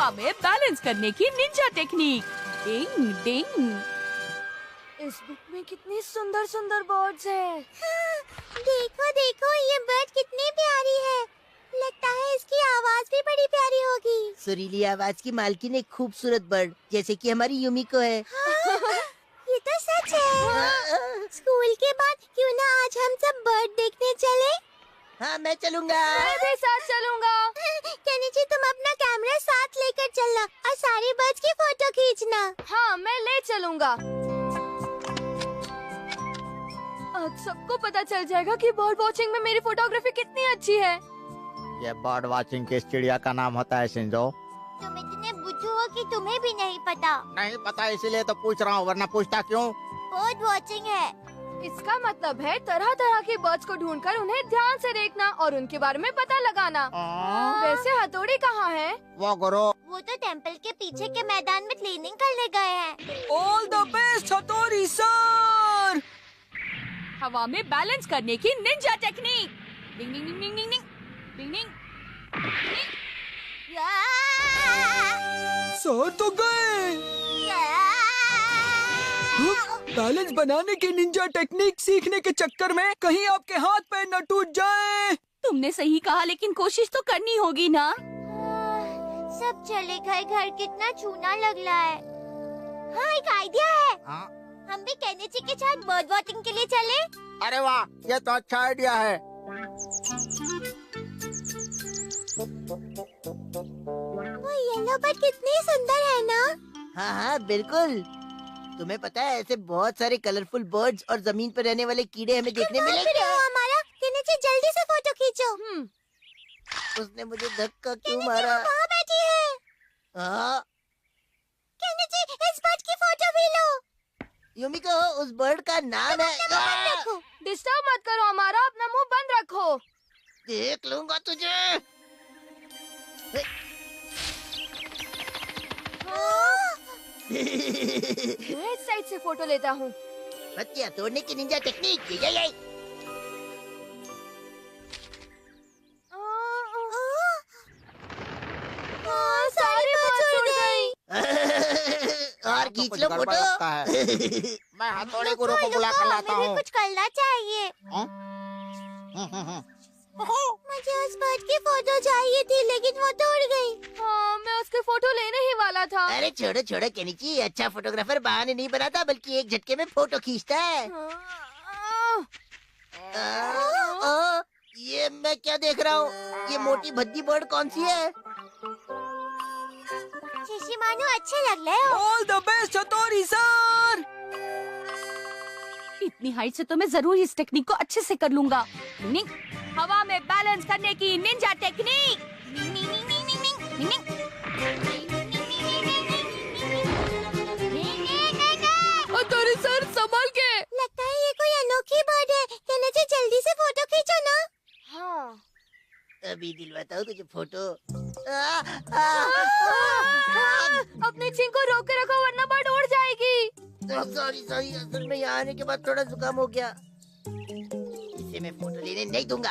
हवा में बैलेंस करने की निंजा टेक्निक। डिंग डिंग। इस बुक में कितनी सुंदर सुंदर बर्ड्स हैं। हाँ, देखो देखो ये बर्ड कितनी प्यारी है। लगता है इसकी आवाज भी बड़ी प्यारी होगी। सुरीली आवाज की मालकिन एक खूबसूरत बर्ड जैसे कि हमारी यूमिको है। हाँ, ये तो सच है। स्कूल के बाद क्यों ना आज हम सब बर्ड देखने चले? हाँ मैं चलूंगा। मैं भी साथ चलूंगा। केनिची तुम अपना कैमरा साथ लेकर चलना और सारे बर्ड्स की फोटो खींचना। हाँ मैं ले चलूंगा। आज सबको पता चल जाएगा कि बर्ड वॉचिंग में मेरी फोटोग्राफी कितनी अच्छी है। ये बर्ड वॉचिंग किस चिड़िया का नाम होता है शिंजो? तुम इतने बुद्धू हो कि तुम्हें भी नहीं पता। नहीं पता इसीलिए तो पूछ रहा हूँ, वरना पूछता क्यों? बर्ड वॉचिंग है। इसका मतलब है तरह तरह के बर्ड्स को ढूंढकर उन्हें ध्यान से देखना और उनके बारे में पता लगाना। वैसे हथौड़ी कहाँ है? वो गुरु। वो तो टेंपल के पीछे के मैदान में क्लीनिंग करने गए हैं। ऑल द बेस्ट हथौड़ी सर। हवा में बैलेंस करने की निंजा टेक्निक। डिंग डिंग डिंग डिंग डिंग डिंग डिंग। सर तो गए। बैलेंस बनाने की निंजा टेक्निक सीखने के चक्कर में कहीं आपके हाथ पैर न टूट जाए। तुमने सही कहा, लेकिन कोशिश तो करनी होगी ना। सब चले गए, घर कितना चूना लग रहा है। हाँ एक आइडिया है। हाँ? हम भी केनिची के साथ बर्ड वॉचिंग के लिए चले। अरे वाह, ये तो अच्छा आइडिया है। वो येलो बर्ड कितनी सुंदर है ना। हाँ हाँ बिल्कुल। तुम्हें पता है ऐसे बहुत सारे कलरफुल बर्ड्स और जमीन पर रहने वाले कीड़े हमें देखने मिलेंगे। हमारा केनिची जल्दी से फोटो खींचो। उसने मुझे धक्का क्यों मारा? वहाँ बैठी है। हाँ केनिची इस बर्ड की फोटो भी लो। यूमिको उस बर्ड का नाम है। डिस्टर्ब मत करो हमारा, अपना मुंह बंद रखो। देख लूंगा तुझे। मैं इस साइड से फोटो लेता हूँ। पत्तियां तोड़ने की निंजा टेक्निक। ये। सारी बर्ड्स उड़ गई। और खींच लो गड़बड़ फोटो। लगता है। मैं हथौड़ी गुरु को बुला कर लाता हमें भी हूँ। कुछ करना चाहिए। मुझे उस बर्ड की फोटो चाहिए थी, लेकिन वो तो उड़ गई। हाँ मैं उसकी फोटो लेने ही वाला था। अरे छोड़ो छोड़ो केनिची, अच्छा फोटोग्राफर बहाने नहीं बनाता बल्कि एक झटके में फोटो खींचता है। ये मैं क्या देख रहा हूँ? ये मोटी भद्दी बर्ड कौन सी है? शिशिमानु अच्छे लग रहे हो। ऑल द बेस्ट हथौड़ी सर। इतनी हाइट से तो मैं जरूर इस टेक्निक को अच्छे से कर लूंगा। डिंग, हवा में बैलेंस करने की निंजा टेक्निक। डिंग, डिंग, डिंग, डिंग, डिंग, डिंग, डिंग। हथौड़ी सर संभाल के। लगता है ये कोई अनोखी बर्ड है। केनिची जल्दी से फोटो खींचो ना। हाँ अभी दिलवाता हूँ तुझे फोटो। अपने छींक को रोक के रखो वरना बर्ड उड़ जाएगी। सॉरी सॉरी, असल में यहाँ आने के बाद थोड़ा जुकाम हो गया। इसे मैं फोटो लेने नहीं दूंगा।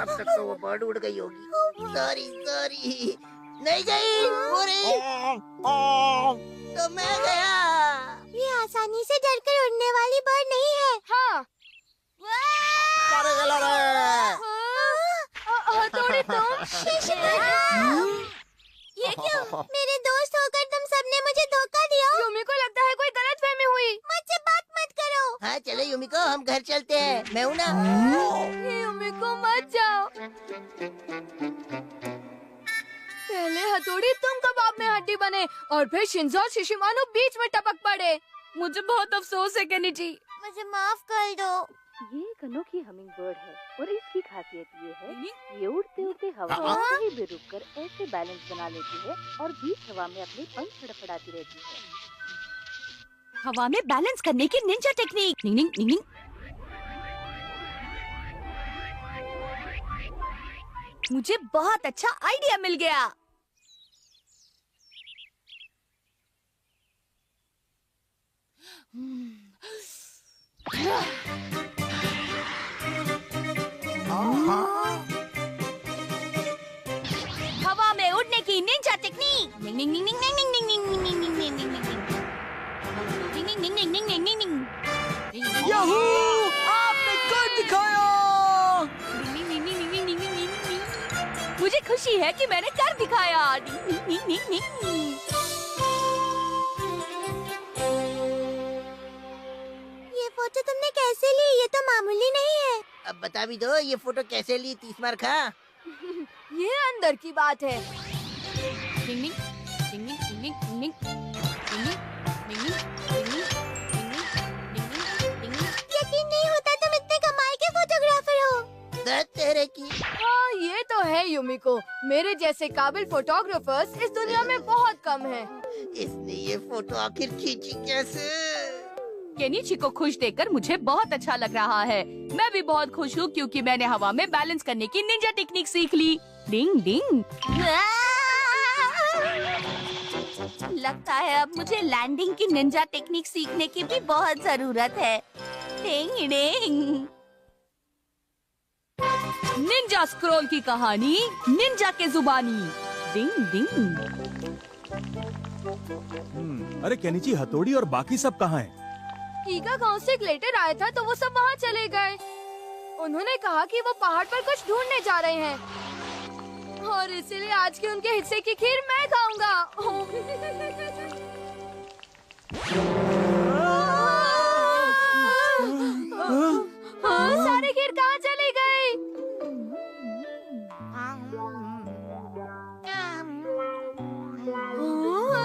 अब तक तो वो बर्ड उड़ गई होगी। Sorry sorry. नहीं गई। तो मैं गया। ये आसानी से डरकर उड़ने वाली बर्ड नहीं है। हाँ हथौड़ी तुम। ये क्यों? मेरे दोस्त होकर तुम सबने मुझे धोखा दिया। यूमी को लगता है कोई गलतफहमी हुई। मुझसे बात मत करो। हाँ चलो यूमिको, हम घर चलते हैं। मैं हूँ ना। यूमी को मत जाओ। पहले हथौड़ी तुम कबाब में हड्डी बने और फिर शिंजो और शिशिमानु बीच में टपक पड़े। मुझे बहुत अफसोस है केनिची। मुझे माफ कर दो। ये एक अनोखी हमिंग बर्ड है और इसकी खासियत ये है डिंग, ये उड़ते उड़ते हवा में कहीं भी रुककर ऐसे बैलेंस बना लेती है और बीच हवा में अपने पंख फड़फड़ाती रहती है। हवा में बैलेंस करने की निंजा टेक्निक। डिंग, डिंग, डिंग, डिंग। मुझे बहुत अच्छा आइडिया मिल गया। डिंग डिंग डिंग डिंग डिंग डिंग डिंग डिंग डिंग डिंग डिंग डिंग डिंग डिंग डिंग डिंग डिंग डिंग डिंग। याहू! आपने कर दिखाया। मुझे खुशी है कि मैंने कर दिखाया। डिंग डिंग डिंग डिंग। ये फोटो तुमने कैसे ली? ये तो मामूली नहीं है। अब बता भी दो ये फोटो कैसे ली 30 मार खा। ये अंदर की बात है। डिंग डिंग डिंग डिंग डिंग डिंग डिंग डिंग डिंग डिंग डिंग डिंग। यकीन नहीं होता तुम इतने कमाल के फोटोग्राफर हो। तेरे की। हाँ ये तो है युमिको, मेरे जैसे काबिल फोटोग्राफर्स इस दुनिया में बहुत कम हैं। इसने ये फोटो आखिर खींची कैसे? केनिची को खुश देखकर मुझे बहुत अच्छा लग रहा है। मैं भी बहुत खुश हूँ क्योंकि मैंने हवा में बैलेंस करने की निंजा टेक्निक सीख ली। डिंग डिंग। लगता है अब मुझे लैंडिंग की निंजा टेक्निक सीखने की भी बहुत जरूरत है। डिंग डिंग। निंजा स्क्रॉल की कहानी निंजा के जुबानी। डिंग डिंग। अरे केनिची, हथौड़ी और बाकी सब कहाँ हैं? ईगा गांव से एक लेटर आया था तो वो सब वहाँ चले गए। उन्होंने कहा कि वो पहाड़ पर कुछ ढूंढने जा रहे हैं और इसीलिए आज के उनके हिस्से की खीर मैं खाऊंगा। सारी खीर कहाँ चली गई?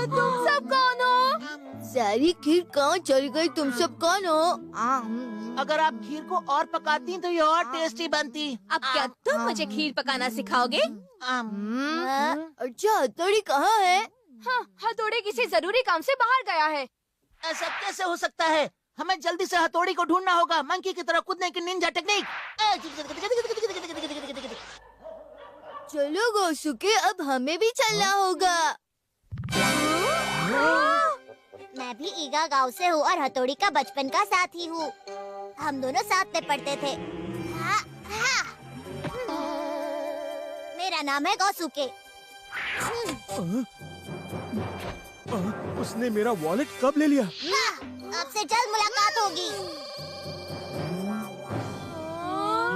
तुम सब कौन हो? सारी खीर कहाँ चली गई? तुम सब कौन हो? अगर आप खीर को और पकाती तो ये और टेस्टी बनती। अब क्या तुम मुझे खीर पकाना सिखाओगे? अच्छा हथौड़ी कहाँ है? हाँ, हथौड़ी किसी जरूरी काम से बाहर गया है। ऐसा कैसे हो सकता है? हमें जल्दी से हथौड़ी को ढूंढना होगा। मंकी की तरह कूदने की निंजा टेक्निक। चलो गोसुके, अब हमें भी चलना होगा। मैं भी ईगा गांव से हूँ और हथौड़ी का बचपन का साथी हूँ। हम दोनों साथ में पढ़ते थे। मेरा नाम है गौसुके। उसने मेरा वॉलेट कब ले लिया? अब से जल्द मुलाकात होगी।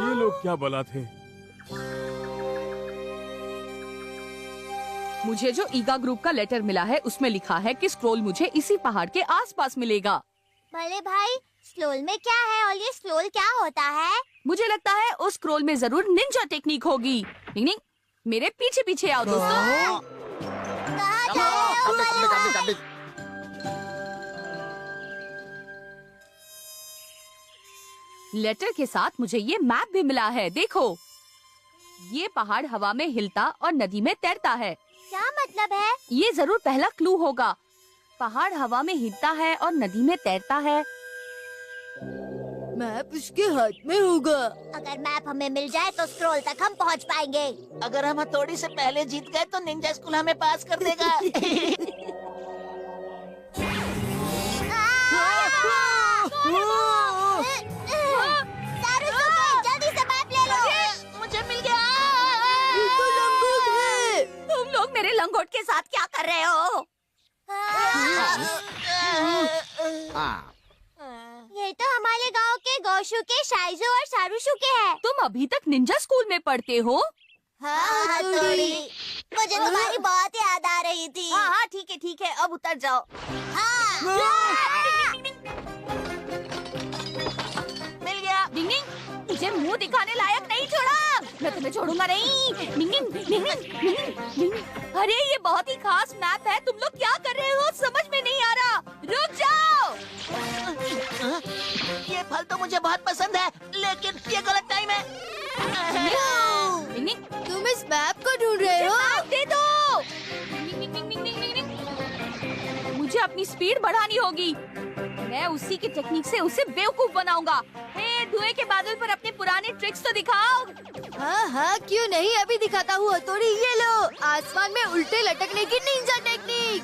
ये लोग क्या बला थे? मुझे जो ईगा ग्रुप का लेटर मिला है उसमें लिखा है कि स्क्रोल मुझे इसी पहाड़ के आसपास मिलेगा। भले भाई, स्क्रोल में क्या है और ये स्क्रोल क्या होता है? मुझे लगता है उस स्क्रोल में जरूर निंजा टेक्निक होगी। डिंग डिंग। मेरे पीछे पीछे आओ दोस्तों। कहाँ जा रहे हो? लेटर के साथ मुझे ये मैप भी मिला है। देखो, ये पहाड़ हवा में हिलता और नदी में तैरता है। क्या मतलब है? ये जरूर पहला क्लू होगा। पहाड़ हवा में हिलता है और नदी में तैरता है। मैप उसके हाथ में होगा। अगर मैप हमें मिल जाए तो स्क्रोल तक हम पहुंच पाएंगे। अगर हम हथौड़ी से पहले जीत गए तो निंजा स्कूल हमें पास कर देगा। जल्दी से मैप ले लो। मुझे मिल गया। तुम लोग मेरे लंगोट के साथ क्या कर रहे हो? ये तो हमारे गांव के गौशुके, शाइजू और सारुशुके हैं। तुम अभी तक निंजा स्कूल में पढ़ते हो? हाँ, हथौड़ी। मुझे तुम्हारी बहुत याद आ रही थी। हाँ हाँ ठीक है अब उतर जाओ। मिल गया। डिंग डिंग, मुझे मुंह दिखाने लायक नहीं छोड़ा। मैं तुम्हें छोड़ूंगा नहीं। डिंग डिंग डिंग डिंग डिंग। अरे ये बहुत ही खास मैप है। तुम लोग क्या कर रहे हो? समझ में नहीं आ रहा। रुक जाओ। ये फल तो मुझे बहुत पसंद है, लेकिन ये गलत टाइम है। डिंग डिंग, तुम इस मैप को ढूंढ रहे हो? मैप दे दो। डिंग डिंग डिंग डिंग डिंग डिंग। मुझे अपनी स्पीड बढ़ानी होगी। मैं उसी की टेक्निक से उसे बेवकूफ बनाऊंगा। हे, धुएं के बादल पर अपने पुराने ट्रिक्स तो दिखाओ। हाँ हाँ, क्यों नहीं, अभी दिखाता हूँ हथौड़ी। ये लो, आसमान में उल्टे लटकने की निंजा टेक्निक।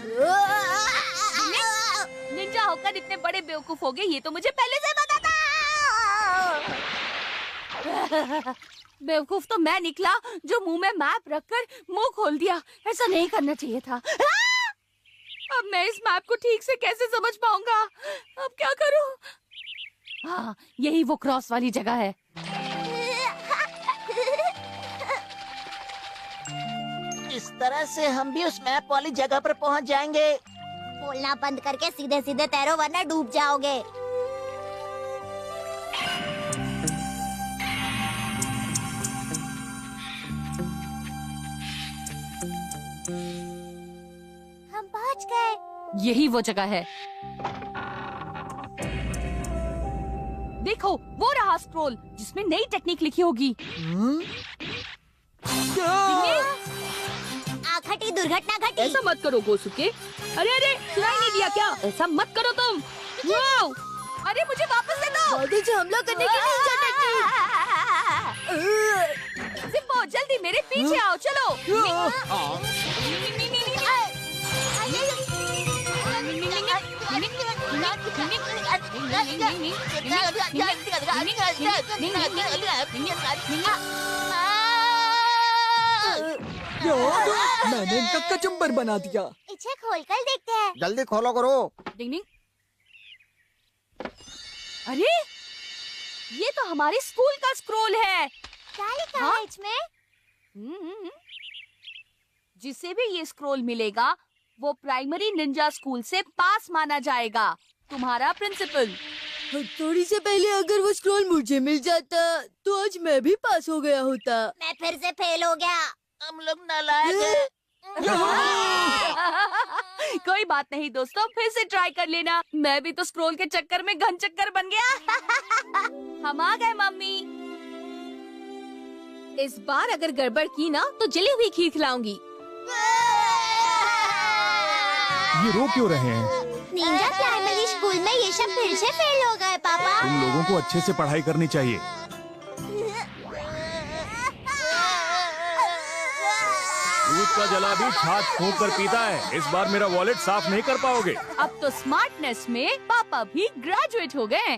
निंजा होकर इतने बड़े बेवकूफ हो गए, ये तो मुझे पहले से पता था। बेवकूफ तो मैं निकला जो मुंह में मैप रखकर मुंह खोल दिया। ऐसा नहीं करना चाहिए था। अब मैं इस मैप को ठीक से कैसे समझ पाऊंगा? अब क्या करूं? हाँ, यही वो क्रॉस वाली जगह है। इस तरह से हम भी उस मैप वाली जगह पर पहुंच जाएंगे। बोलना बंद करके सीधे सीधे तैरो वरना डूब जाओगे। हम पहुंच गए। यही वो जगह है। देखो, वो रहा स्क्रोल जिसमें नई टेक्निक लिखी होगी। घटी दुर्घटना घटी। ऐसा मत करो गोसुके। अरे अरे, सुनाई नहीं दिया क्या? ऐसा मत करो तुम। वाओ! अरे मुझे वापस दे दो। बादल से हमला करने की निंजा टेक्निक। जिम्बो, जल्दी मेरे पीछे आओ, चलो। मैंने इनका कचुम्बर बना दिया। इसे खोलकर देखते हैं। जल्दी खोलो करो। डिंग डिंग। अरे, ये तो हमारे स्कूल का स्क्रोल है। क्या लिखा है इसमें? जिसे भी ये स्क्रोल मिलेगा वो प्राइमरी निंजा स्कूल से पास माना जाएगा। तुम्हारा प्रिंसिपल। थोड़ी से पहले अगर वो स्क्रॉल मुझे मिल जाता तो आज मैं भी पास हो गया होता। मैं फिर से फेल हो गया। हम लोग नालायक हैं। कोई बात नहीं दोस्तों, फिर से ट्राई कर लेना। मैं भी तो स्क्रोल के चक्कर में घन चक्कर बन गया। हम आ गए मम्मी। इस बार अगर गड़बड़ की ना तो जली हुई खीर खिलाऊंगी। ये रो क्यों रहे हैं? निंजा प्राइमरी स्कूल में ये सब फिर से फेल हो गए पापा। तुम लोगों को अच्छे से पढ़ाई करनी चाहिए। दूध का जला भी छाछ फूंक कर पीता है। इस बार मेरा वॉलेट साफ नहीं कर पाओगे। अब तो स्मार्टनेस में पापा भी ग्रेजुएट हो गए।